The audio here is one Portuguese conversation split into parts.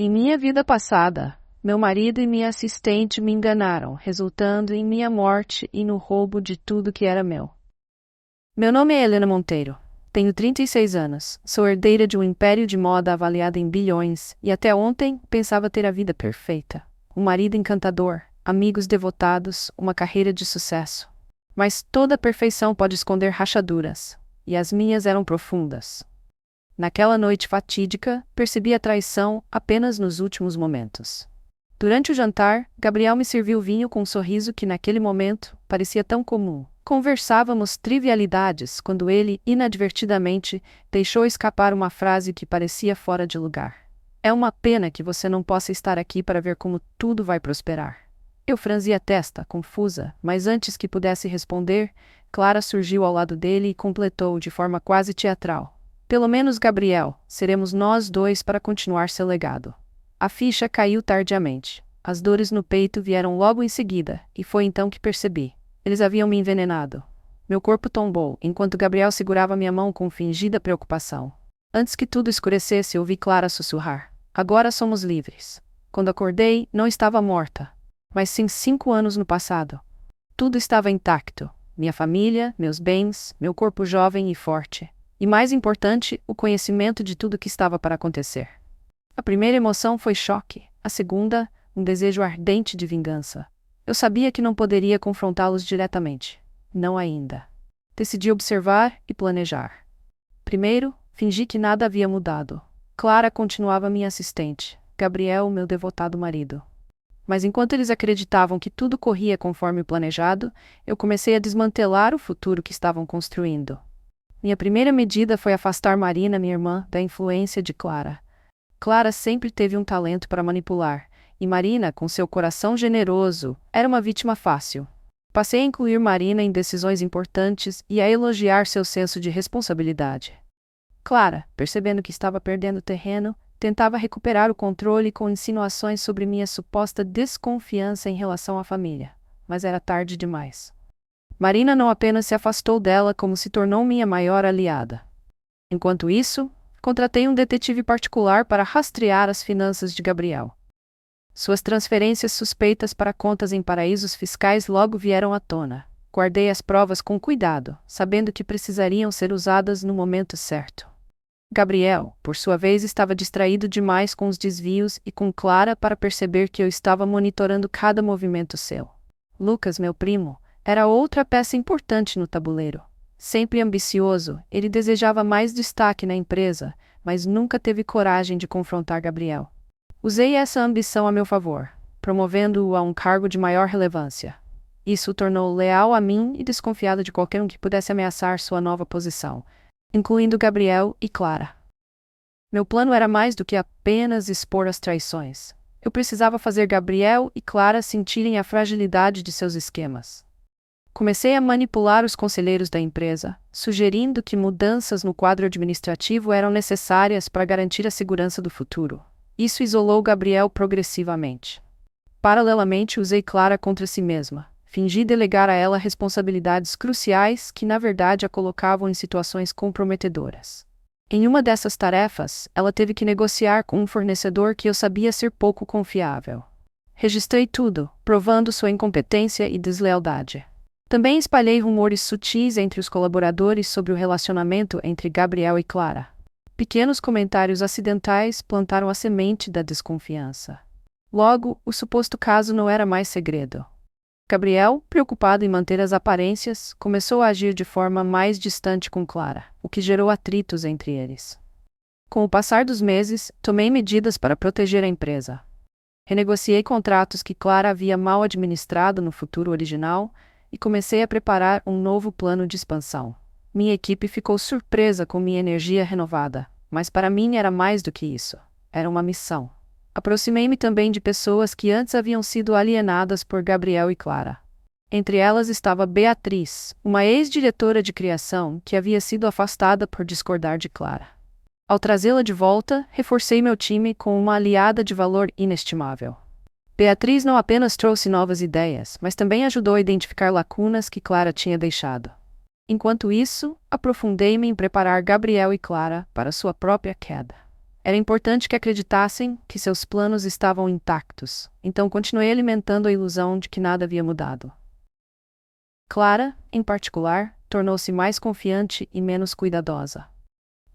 Em minha vida passada, meu marido e minha assistente me enganaram, resultando em minha morte e no roubo de tudo que era meu. Meu nome é Helena Monteiro. Tenho 36 anos, sou herdeira de um império de moda avaliado em bilhões e até ontem pensava ter a vida perfeita. Um marido encantador, amigos devotados, uma carreira de sucesso. Mas toda perfeição pode esconder rachaduras, e as minhas eram profundas. Naquela noite fatídica, percebi a traição apenas nos últimos momentos. Durante o jantar, Gabriel me serviu vinho com um sorriso que naquele momento parecia tão comum. Conversávamos trivialidades quando ele, inadvertidamente, deixou escapar uma frase que parecia fora de lugar. É uma pena que você não possa estar aqui para ver como tudo vai prosperar. Eu franzi a testa, confusa, mas antes que pudesse responder, Clara surgiu ao lado dele e completou de forma quase teatral. Pelo menos, Gabriel, seremos nós dois para continuar seu legado. A ficha caiu tardiamente. As dores no peito vieram logo em seguida, e foi então que percebi. Eles haviam me envenenado. Meu corpo tombou, enquanto Gabriel segurava minha mão com fingida preocupação. Antes que tudo escurecesse, ouvi Clara sussurrar. Agora somos livres. Quando acordei, não estava morta. Mas sim 5 anos no passado. Tudo estava intacto. Minha família, meus bens, meu corpo jovem e forte. E mais importante, o conhecimento de tudo que estava para acontecer. A primeira emoção foi choque. A segunda, um desejo ardente de vingança. Eu sabia que não poderia confrontá-los diretamente. Não ainda. Decidi observar e planejar. Primeiro, fingi que nada havia mudado. Clara continuava minha assistente. Gabriel, meu devotado marido. Mas enquanto eles acreditavam que tudo corria conforme o planejado, eu comecei a desmantelar o futuro que estavam construindo. Minha primeira medida foi afastar Marina, minha irmã, da influência de Clara. Clara sempre teve um talento para manipular, e Marina, com seu coração generoso, era uma vítima fácil. Passei a incluir Marina em decisões importantes e a elogiar seu senso de responsabilidade. Clara, percebendo que estava perdendo terreno, tentava recuperar o controle com insinuações sobre minha suposta desconfiança em relação à família. Mas era tarde demais. Marina não apenas se afastou dela, como se tornou minha maior aliada. Enquanto isso, contratei um detetive particular para rastrear as finanças de Gabriel. Suas transferências suspeitas para contas em paraísos fiscais logo vieram à tona. Guardei as provas com cuidado, sabendo que precisariam ser usadas no momento certo. Gabriel, por sua vez, estava distraído demais com os desvios e com Clara para perceber que eu estava monitorando cada movimento seu. Lucas, meu primo, era outra peça importante no tabuleiro. Sempre ambicioso, ele desejava mais destaque na empresa, mas nunca teve coragem de confrontar Gabriel. Usei essa ambição a meu favor, promovendo-o a um cargo de maior relevância. Isso o tornou leal a mim e desconfiado de qualquer um que pudesse ameaçar sua nova posição, incluindo Gabriel e Clara. Meu plano era mais do que apenas expor as traições. Eu precisava fazer Gabriel e Clara sentirem a fragilidade de seus esquemas. Comecei a manipular os conselheiros da empresa, sugerindo que mudanças no quadro administrativo eram necessárias para garantir a segurança do futuro. Isso isolou Gabriel progressivamente. Paralelamente, usei Clara contra si mesma. Fingi delegar a ela responsabilidades cruciais que, na verdade, a colocavam em situações comprometedoras. Em uma dessas tarefas, ela teve que negociar com um fornecedor que eu sabia ser pouco confiável. Registrei tudo, provando sua incompetência e deslealdade. Também espalhei rumores sutis entre os colaboradores sobre o relacionamento entre Gabriel e Clara. Pequenos comentários acidentais plantaram a semente da desconfiança. Logo, o suposto caso não era mais segredo. Gabriel, preocupado em manter as aparências, começou a agir de forma mais distante com Clara, o que gerou atritos entre eles. Com o passar dos meses, tomei medidas para proteger a empresa. Renegociei contratos que Clara havia mal administrado no futuro original e comecei a preparar um novo plano de expansão. Minha equipe ficou surpresa com minha energia renovada, mas para mim era mais do que isso. Era uma missão. Aproximei-me também de pessoas que antes haviam sido alienadas por Gabriel e Clara. Entre elas estava Beatriz, uma ex-diretora de criação que havia sido afastada por discordar de Clara. Ao trazê-la de volta, reforcei meu time com uma aliada de valor inestimável. Beatriz não apenas trouxe novas ideias, mas também ajudou a identificar lacunas que Clara tinha deixado. Enquanto isso, aprofundei-me em preparar Gabriel e Clara para sua própria queda. Era importante que acreditassem que seus planos estavam intactos, então continuei alimentando a ilusão de que nada havia mudado. Clara, em particular, tornou-se mais confiante e menos cuidadosa.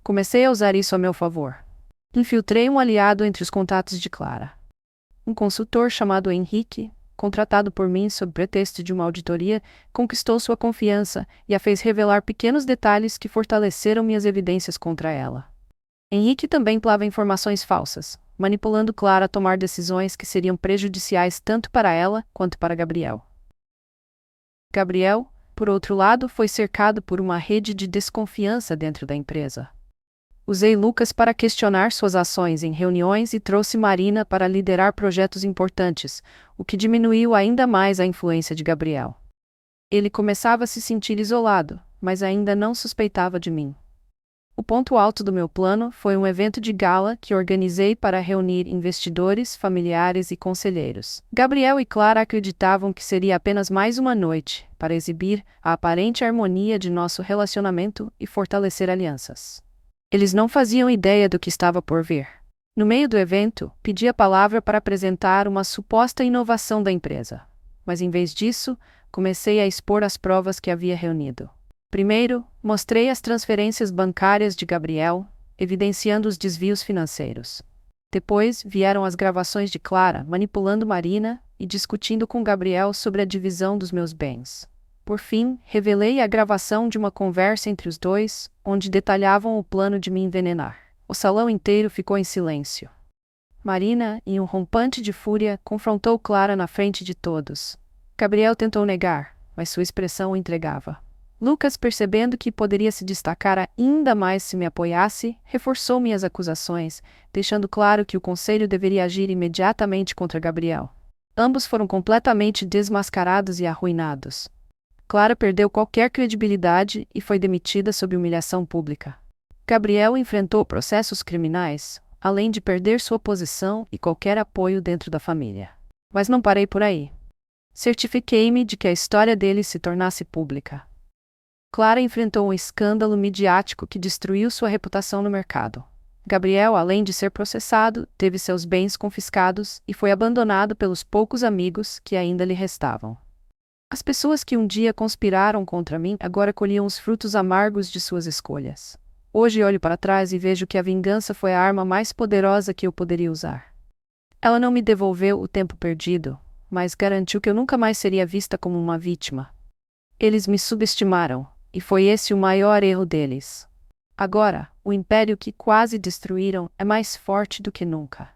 Comecei a usar isso a meu favor. Infiltrei um aliado entre os contatos de Clara. Um consultor chamado Henrique, contratado por mim sob pretexto de uma auditoria, conquistou sua confiança e a fez revelar pequenos detalhes que fortaleceram minhas evidências contra ela. Henrique também plava informações falsas, manipulando Clara a tomar decisões que seriam prejudiciais tanto para ela quanto para Gabriel. Gabriel, por outro lado, foi cercado por uma rede de desconfiança dentro da empresa. Usei Lucas para questionar suas ações em reuniões e trouxe Marina para liderar projetos importantes, o que diminuiu ainda mais a influência de Gabriel. Ele começava a se sentir isolado, mas ainda não suspeitava de mim. O ponto alto do meu plano foi um evento de gala que organizei para reunir investidores, familiares e conselheiros. Gabriel e Clara acreditavam que seria apenas mais uma noite, para exibir a aparente harmonia de nosso relacionamento e fortalecer alianças. Eles não faziam ideia do que estava por vir. No meio do evento, pedi a palavra para apresentar uma suposta inovação da empresa. Mas em vez disso, comecei a expor as provas que havia reunido. Primeiro, mostrei as transferências bancárias de Gabriel, evidenciando os desvios financeiros. Depois, vieram as gravações de Clara manipulando Marina e discutindo com Gabriel sobre a divisão dos meus bens. Por fim, revelei a gravação de uma conversa entre os dois, onde detalhavam o plano de me envenenar. O salão inteiro ficou em silêncio. Marina, em um rompante de fúria, confrontou Clara na frente de todos. Gabriel tentou negar, mas sua expressão o entregava. Lucas, percebendo que poderia se destacar ainda mais se me apoiasse, reforçou minhas acusações, deixando claro que o conselho deveria agir imediatamente contra Gabriel. Ambos foram completamente desmascarados e arruinados. Clara perdeu qualquer credibilidade e foi demitida sob humilhação pública. Gabriel enfrentou processos criminais, além de perder sua posição e qualquer apoio dentro da família. Mas não parei por aí. Certifiquei-me de que a história dele se tornasse pública. Clara enfrentou um escândalo midiático que destruiu sua reputação no mercado. Gabriel, além de ser processado, teve seus bens confiscados e foi abandonado pelos poucos amigos que ainda lhe restavam. As pessoas que um dia conspiraram contra mim agora colhiam os frutos amargos de suas escolhas. Hoje olho para trás e vejo que a vingança foi a arma mais poderosa que eu poderia usar. Ela não me devolveu o tempo perdido, mas garantiu que eu nunca mais seria vista como uma vítima. Eles me subestimaram, e foi esse o maior erro deles. Agora, o império que quase destruíram é mais forte do que nunca.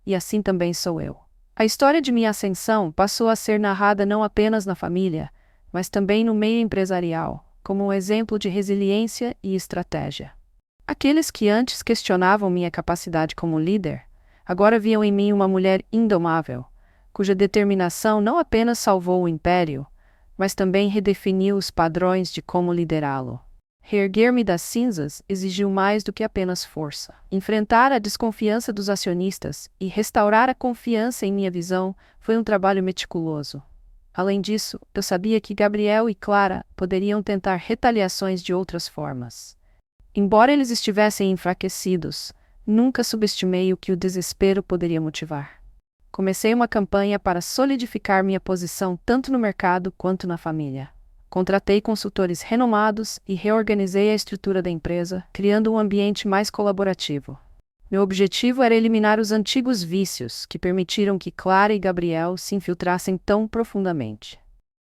E assim também sou eu. A história de minha ascensão passou a ser narrada não apenas na família, mas também no meio empresarial, como um exemplo de resiliência e estratégia. Aqueles que antes questionavam minha capacidade como líder, agora viam em mim uma mulher indomável, cuja determinação não apenas salvou o império, mas também redefiniu os padrões de como liderá-lo. Reerguer-me das cinzas exigiu mais do que apenas força. Enfrentar a desconfiança dos acionistas e restaurar a confiança em minha visão foi um trabalho meticuloso. Além disso, eu sabia que Gabriel e Clara poderiam tentar retaliações de outras formas. Embora eles estivessem enfraquecidos, nunca subestimei o que o desespero poderia motivar. Comecei uma campanha para solidificar minha posição tanto no mercado quanto na família. Contratei consultores renomados e reorganizei a estrutura da empresa, criando um ambiente mais colaborativo. Meu objetivo era eliminar os antigos vícios que permitiram que Clara e Gabriel se infiltrassem tão profundamente.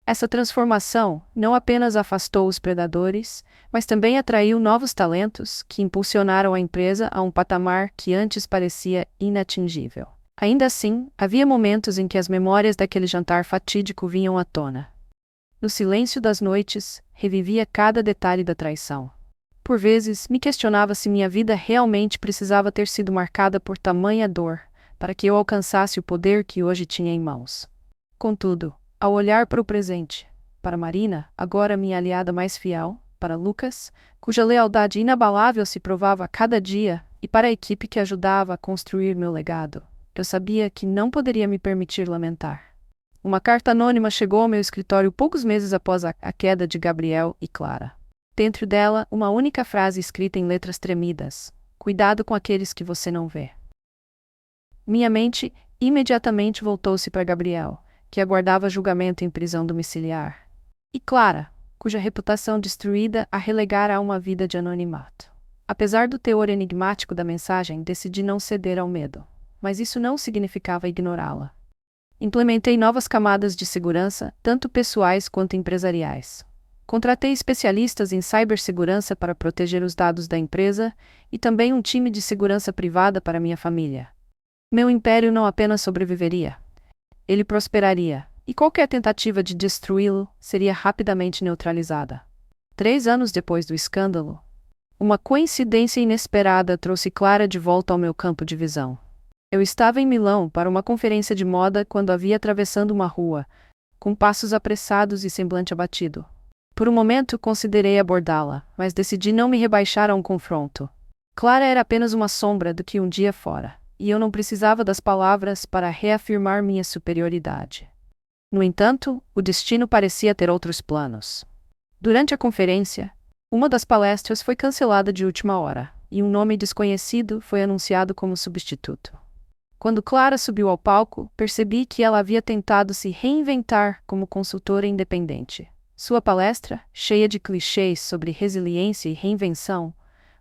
Essa transformação não apenas afastou os predadores, mas também atraiu novos talentos que impulsionaram a empresa a um patamar que antes parecia inatingível. Ainda assim, havia momentos em que as memórias daquele jantar fatídico vinham à tona. No silêncio das noites, revivia cada detalhe da traição. Por vezes, me questionava se minha vida realmente precisava ter sido marcada por tamanha dor, para que eu alcançasse o poder que hoje tinha em mãos. Contudo, ao olhar para o presente, para Marina, agora minha aliada mais fiel, para Lucas, cuja lealdade inabalável se provava a cada dia, e para a equipe que ajudava a construir meu legado, eu sabia que não poderia me permitir lamentar. Uma carta anônima chegou ao meu escritório poucos meses após a queda de Gabriel e Clara. Dentro dela, uma única frase escrita em letras tremidas: Cuidado com aqueles que você não vê. Minha mente imediatamente voltou-se para Gabriel, que aguardava julgamento em prisão domiciliar, e Clara, cuja reputação destruída a relegara a uma vida de anonimato. Apesar do teor enigmático da mensagem, decidi não ceder ao medo, mas isso não significava ignorá-la. Implementei novas camadas de segurança, tanto pessoais quanto empresariais. Contratei especialistas em cibersegurança para proteger os dados da empresa e também um time de segurança privada para minha família. Meu império não apenas sobreviveria, ele prosperaria, e qualquer tentativa de destruí-lo seria rapidamente neutralizada. 3 anos depois do escândalo, uma coincidência inesperada trouxe Clara de volta ao meu campo de visão. Eu estava em Milão para uma conferência de moda quando a vi atravessando uma rua, com passos apressados e semblante abatido. Por um momento considerei abordá-la, mas decidi não me rebaixar a um confronto. Clara era apenas uma sombra do que um dia fora, e eu não precisava das palavras para reafirmar minha superioridade. No entanto, o destino parecia ter outros planos. Durante a conferência, uma das palestras foi cancelada de última hora, e um nome desconhecido foi anunciado como substituto. Quando Clara subiu ao palco, percebi que ela havia tentado se reinventar como consultora independente. Sua palestra, cheia de clichês sobre resiliência e reinvenção,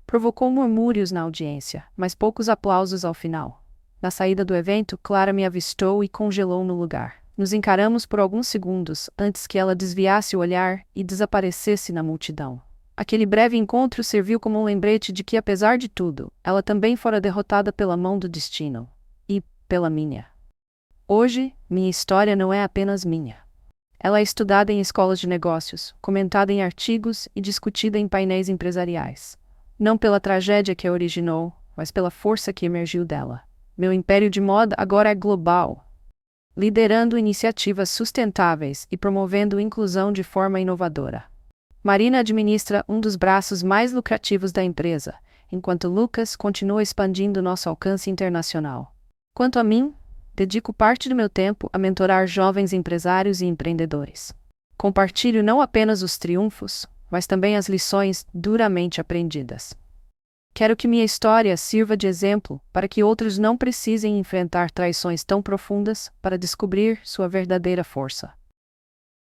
provocou murmúrios na audiência, mas poucos aplausos ao final. Na saída do evento, Clara me avistou e congelou no lugar. Nos encaramos por alguns segundos antes que ela desviasse o olhar e desaparecesse na multidão. Aquele breve encontro serviu como um lembrete de que, apesar de tudo, ela também fora derrotada pela mão do destino. E pela minha. Hoje, minha história não é apenas minha. Ela é estudada em escolas de negócios, comentada em artigos e discutida em painéis empresariais. Não pela tragédia que a originou, mas pela força que emergiu dela. Meu império de moda agora é global, liderando iniciativas sustentáveis e promovendo inclusão de forma inovadora. Marina administra um dos braços mais lucrativos da empresa, enquanto Lucas continua expandindo nosso alcance internacional. Quanto a mim, dedico parte do meu tempo a mentorar jovens empresários e empreendedores. Compartilho não apenas os triunfos, mas também as lições duramente aprendidas. Quero que minha história sirva de exemplo para que outros não precisem enfrentar traições tão profundas para descobrir sua verdadeira força.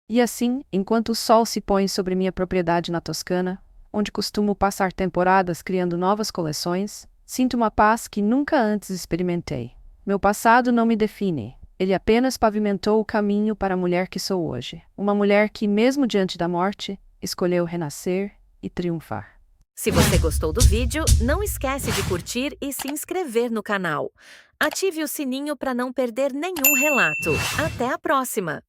E assim, enquanto o sol se põe sobre minha propriedade na Toscana, onde costumo passar temporadas criando novas coleções, sinto uma paz que nunca antes experimentei. Meu passado não me define, ele apenas pavimentou o caminho para a mulher que sou hoje. Uma mulher que, mesmo diante da morte, escolheu renascer e triunfar. Se você gostou do vídeo, não esquece de curtir e se inscrever no canal. Ative o sininho para não perder nenhum relato. Até a próxima!